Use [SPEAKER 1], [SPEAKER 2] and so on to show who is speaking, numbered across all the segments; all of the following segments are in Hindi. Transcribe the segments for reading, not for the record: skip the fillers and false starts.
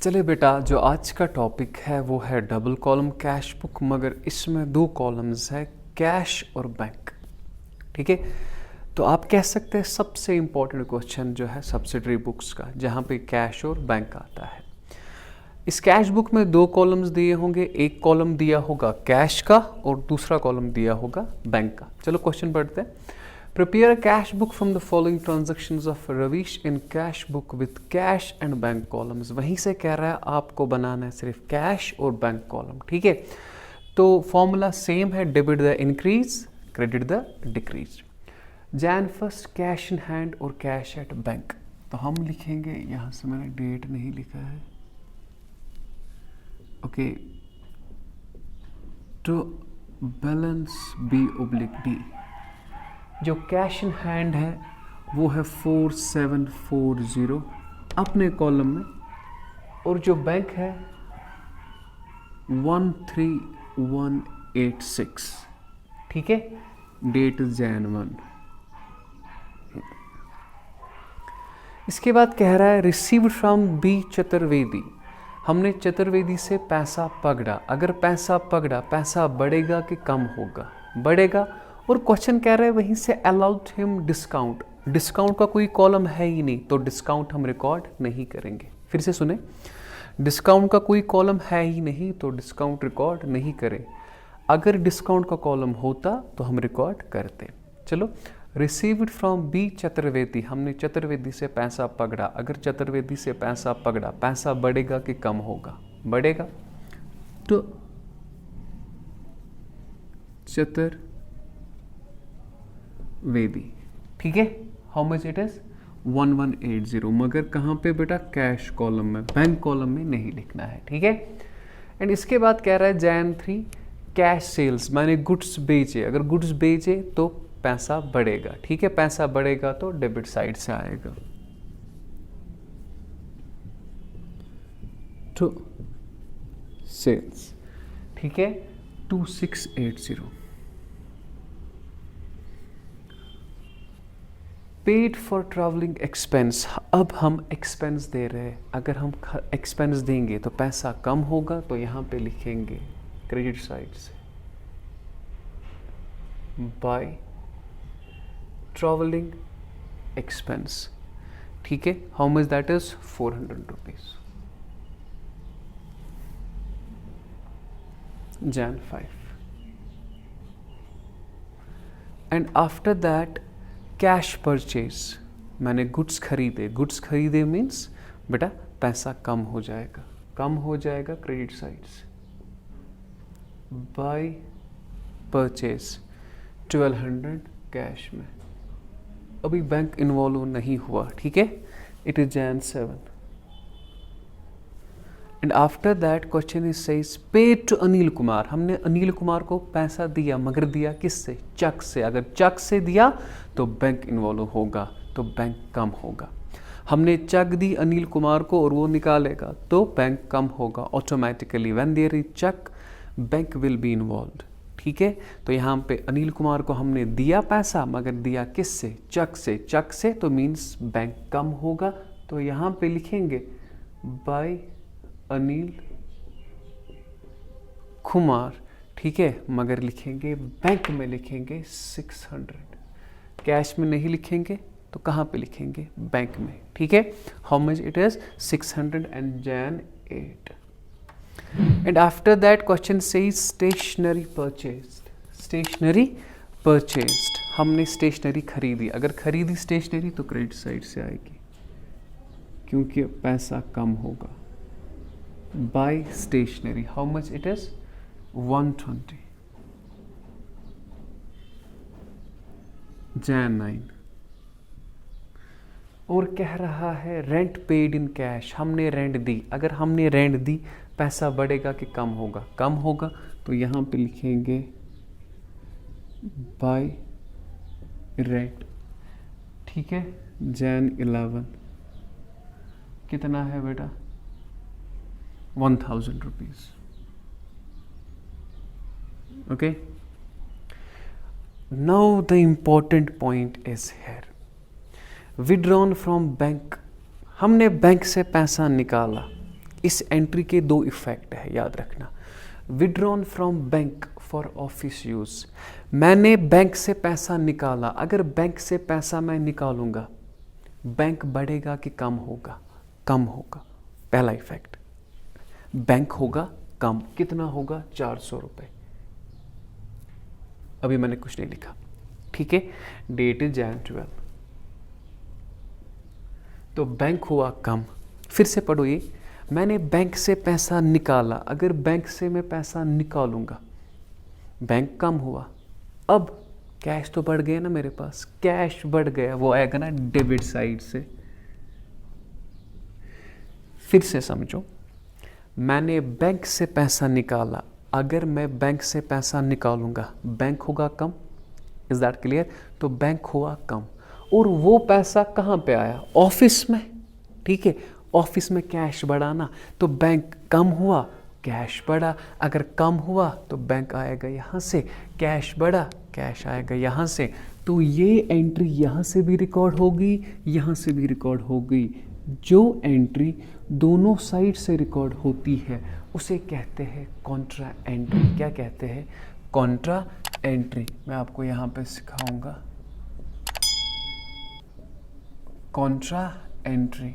[SPEAKER 1] चले बेटा, जो आज का टॉपिक है वो है डबल कॉलम कैश बुक, मगर इसमें दो कॉलम्स है, कैश और बैंक। ठीक है, तो आप कह सकते हैं सबसे इम्पोर्टेंट क्वेश्चन जो है सब्सिडरी बुक्स का, जहाँ पे कैश और बैंक आता है। इस कैश बुक में दो कॉलम्स दिए होंगे, एक कॉलम दिया होगा कैश का और दूसरा कॉलम दिया होगा बैंक का। चलो क्वेश्चन पढ़ते हैं। Prepare a cash book from the following transactions of Ravish in cash book with cash and bank columns. वहीं से कह रहा है आपको बनाना है सिर्फ कैश और बैंक कॉलम। ठीक है, तो फॉर्मूला सेम है, debit the increase, credit the decrease. Jain first cash in hand और कैश एट बैंक। तो हम लिखेंगे, यहाँ से मैंने डेट नहीं लिखा है, okay, to balance B oblique D. जो कैश इन हैंड है वो है 4740 अपने कॉलम में, और जो बैंक है 13186। ठीक है, डेट जैन 1। इसके बाद कह रहा है रिसीव्ड फ्रॉम बी चतुर्वेदी। हमने चतुर्वेदी से पैसा पकड़ा। अगर पैसा पकड़ा, पैसा बढ़ेगा कि कम होगा? बढ़ेगा। और क्वेश्चन कह रहा है वहीं से अलाउड हिम डिस्काउंट। डिस्काउंट का कोई कॉलम है ही नहीं, तो डिस्काउंट हम रिकॉर्ड नहीं करेंगे। फिर से सुने, डिस्काउंट का कोई कॉलम है ही नहीं तो डिस्काउंट रिकॉर्ड नहीं करें। अगर डिस्काउंट का कॉलम होता तो हम रिकॉर्ड करते। चलो, रिसीव्ड फ्रॉम बी चतुर्वेदी, हमने चतुर्वेदी से पैसा पकड़ा। अगर चतुर्वेदी से पैसा पकड़ा, पैसा बढ़ेगा कि कम होगा? बढ़ेगा। तो चतुर्वेदी, ठीक है, हाउ मच इट इज 1180, मगर कहाँ पे बेटा? कैश कॉलम में, बैंक कॉलम में नहीं लिखना है। ठीक है, एंड इसके बाद कह रहा है जैन 3 कैश सेल्स, मैंने गुड्स बेचे। अगर गुड्स बेचे तो पैसा बढ़ेगा। ठीक है, पैसा बढ़ेगा तो डेबिट साइड से आएगा। तो सेल्स, ठीक है, 2680। Paid for travelling expense. अब हम एक्सपेंस दे रहे हैं। अगर हम एक्सपेंस देंगे तो पैसा कम होगा, तो यहाँ पे लिखेंगे क्रेडिट साइड से बाय ट्रैवलिंग एक्सपेंस। ठीक है, how much that is 400 rupees. Jan 5। And after that cash purchase, मैंने गुड्स खरीदे। गुड्स खरीदे मीन्स बेटा पैसा कम हो जाएगा, कम हो जाएगा क्रेडिट साइड से बाय परचेज 1200 कैश में। अभी बैंक इन्वॉल्व नहीं हुआ। ठीक है, it is Jan 7। And after that question is says paid to Anil Kumar. हमने अनिल कुमार को पैसा दिया, मगर दिया किससे? चेक से। अगर चेक से दिया तो बैंक इन्वॉल्व होगा, तो बैंक कम होगा। हमने चेक दी अनिल कुमार को और वो निकालेगा तो बैंक कम होगा automatically. When there is cheque, bank will be involved. ठीक है, तो यहाँ पे अनिल कुमार को हमने दिया पैसा, मगर दिया किससे? चेक से। चेक से तो मीन्स बैंक कम होगा, तो यहाँ पे लिखेंगे बाय अनिल कुमार। ठीक है, मगर लिखेंगे बैंक में लिखेंगे 600, कैश में नहीं लिखेंगे, तो कहाँ पे लिखेंगे? बैंक में। ठीक है, how much it is 600 and Jan 8। And after that question says stationery purchased. Stationery purchased, हमने स्टेशनरी खरीदी। अगर खरीदी स्टेशनरी तो क्रेडिट साइड से आएगी, क्योंकि पैसा कम होगा। By stationery, how much it is 120, Jan 9। और कह रहा है रेंट पेड इन कैश, हमने रेंट दी। अगर हमने रेंट दी, पैसा बढ़ेगा कि कम होगा? कम होगा, तो यहाँ पे लिखेंगे बाय रेंट। ठीक है, Jan 11। कितना है बेटा? 1000 rupees. Okay, now the important point is here, withdrawn from bank. हमने बैंक से पैसा निकाला, इस एंट्री के दो इफेक्ट है, याद रखना। Withdrawn from bank for office use, मैंने बैंक से पैसा निकाला, अगर बैंक से पैसा मैं निकालूंगा, बैंक बढ़ेगा कि कम होगा? कम होगा, पहला इफेक्ट। बैंक होगा कम, कितना होगा? 400 रुपये। अभी मैंने कुछ नहीं लिखा, ठीक है। डेट इज Jan 12, तो बैंक हुआ कम। फिर से पढ़ो ये, मैंने बैंक से पैसा निकाला, अगर बैंक से मैं पैसा निकालूंगा, बैंक कम हुआ, अब कैश तो बढ़ गया ना मेरे पास, कैश बढ़ गया, वो आएगा ना डेबिट साइड से। फिर से समझो, मैंने बैंक से पैसा निकाला, अगर मैं बैंक से पैसा निकालूंगा, बैंक होगा कम। Is that clear? तो बैंक हुआ कम, और वो पैसा कहाँ पे आया? ऑफिस में, ठीक है। ऑफिस में कैश बढ़ा ना, तो बैंक कम हुआ, कैश बढ़ा। अगर कम हुआ तो बैंक आएगा यहाँ से, कैश बढ़ा, कैश आएगा यहाँ से। तो ये एंट्री यहाँ से भी रिकॉर्ड होगी, यहाँ से भी रिकॉर्ड होगी। जो एंट्री दोनों साइड से रिकॉर्ड होती है उसे कहते हैं कॉन्ट्रा एंट्री। क्या कहते हैं? Contra entry. मैं आपको यहाँ पे सिखाऊंगा Contra entry,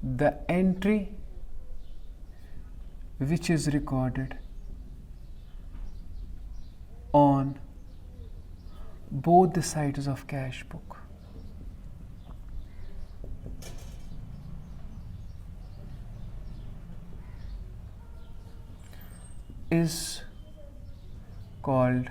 [SPEAKER 1] the entry which is recorded on both the sides of cash book is called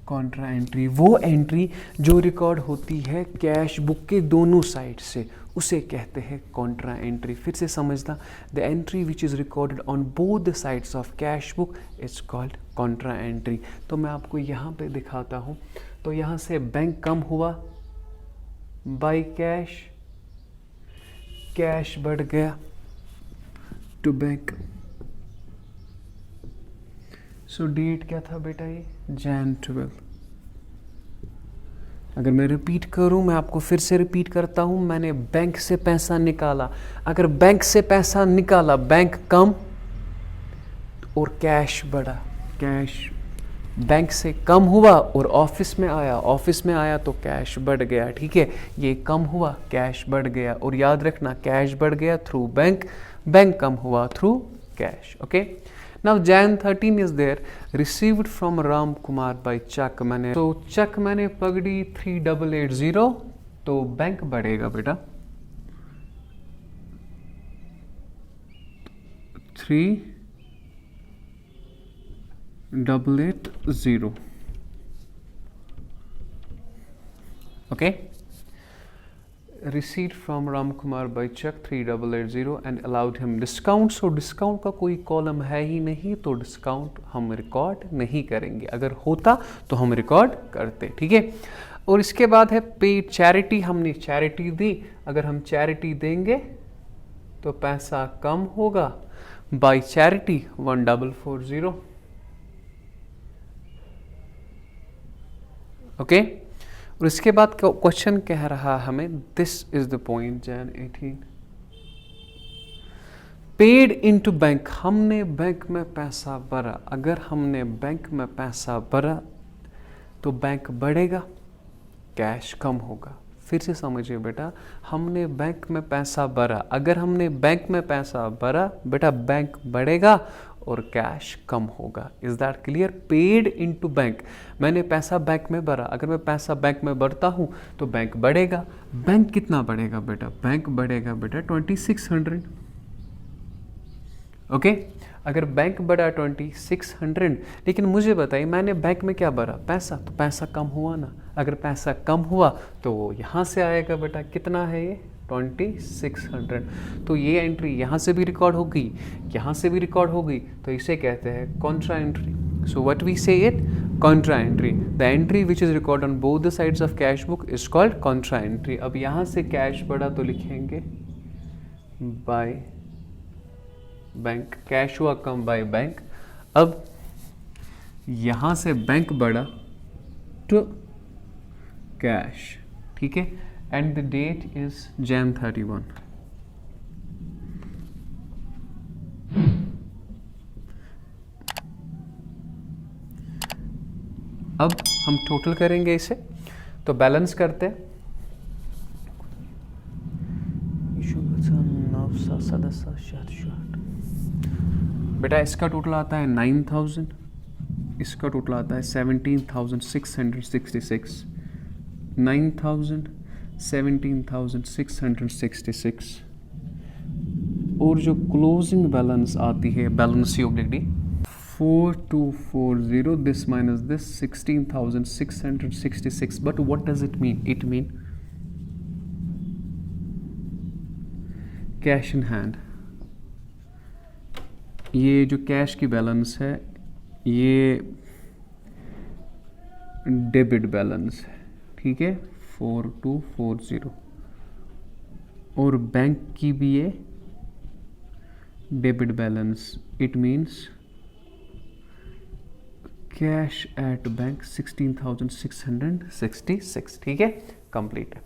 [SPEAKER 1] Contra entry. वो एंट्री जो रिकॉर्ड होती है कैश बुक के दोनों साइड से, उसे कहते हैं कॉन्ट्रा एंट्री। फिर से समझना, the entry which is recorded on both the sides of cash book is called contra entry. तो मैं आपको यहाँ पे दिखाता हूँ। तो यहाँ से बैंक कम हुआ बाय कैश, कैश बढ़ गया टू बैंक। सो डेट क्या था बेटा? ये Jan 12। अगर मैं रिपीट करूं, मैं आपको फिर से रिपीट करता हूं, मैंने बैंक से पैसा निकाला, अगर बैंक से पैसा निकाला, बैंक कम और कैश बढ़ा, कैश बैंक से कम हुआ और ऑफिस में आया, ऑफिस में आया तो कैश बढ़ गया, ठीक है। ये कम हुआ, कैश बढ़ गया, और याद रखना कैश बढ़ गया थ्रू बैंक, बैंक कम हुआ through cash. Okay, Now Jan 13 is there, received from Ram Kumar by check। मैंने तो चेक मैंने पकड़ी 3880, तो बैंक बढ़ेगा बेटा 3880। Okay, receipt from Ram Kumar by cheque 3880 and allowed him discount. So discount का कोई कॉलम है ही नहीं, तो डिस्काउंट हम रिकॉर्ड नहीं करेंगे, अगर होता तो हम रिकॉर्ड करते, ठीक है। और इसके बाद है पेड चैरिटी, हमने चैरिटी दी, अगर हम चैरिटी देंगे तो पैसा कम होगा, बाई चैरिटी 1440। ओके, और इसके बाद क्वेश्चन कह रहा हमें, this is the point Jan 18, paid into bank, हमने बैंक में पैसा भरा, अगर हमने बैंक में पैसा भरा तो बैंक बढ़ेगा, कैश कम होगा। फिर से समझिए बेटा, हमने बैंक में पैसा भरा, अगर हमने बैंक में पैसा भरा बेटा, बैंक बढ़ेगा और कैश कम होगा। Is that clear? Paid into bank, मैंने पैसा बैंक में भरा, अगर मैं पैसा बैंक में भरता हूँ तो बैंक बढ़ेगा। बैंक कितना बढ़ेगा बेटा? बैंक बढ़ेगा बेटा 2600। ओके, अगर बैंक बढ़ा 2600, लेकिन मुझे बताइए मैंने बैंक में क्या भरा? पैसा, तो पैसा कम हुआ ना, अगर पैसा कम हुआ तो यहाँ से आएगा बेटा, कितना है ये? 2600। तो ये एंट्री यहाँ से भी रिकॉर्ड होगी, यहाँ से भी रिकॉर्ड होगी, तो इसे कहते हैं contra entry. So what we say it? Contra entry. The entry which is record on both the sides of cash book is called contra entry. अब यहाँ से कैश बढ़ा तो लिखेंगे बाय बैंक, कैश हुआ कम बाय बैंक। अब यहाँ से बैंक बढ़ा तो कैश, ठीक है। And the date is Jan 31। अब हम टोटल करेंगे इसे, तो बैलेंस करते हैं। बेटा इसका टोटल आता है 9000, इसका टोटल आता है 17,666, 9,000, 17,666, और जो क्लोजिंग बैलेंस आती है, बैलेंस योग लिख दी 4240, this minus this 16,666, but what does it mean? It mean cash in hand. ये जो कैश की बैलेंस है ये डेबिट बैलेंस है, ठीक है, 4240, और बैंक की भी ये debit balance, it means cash at bank 16,666, ठीक है, कंप्लीट है।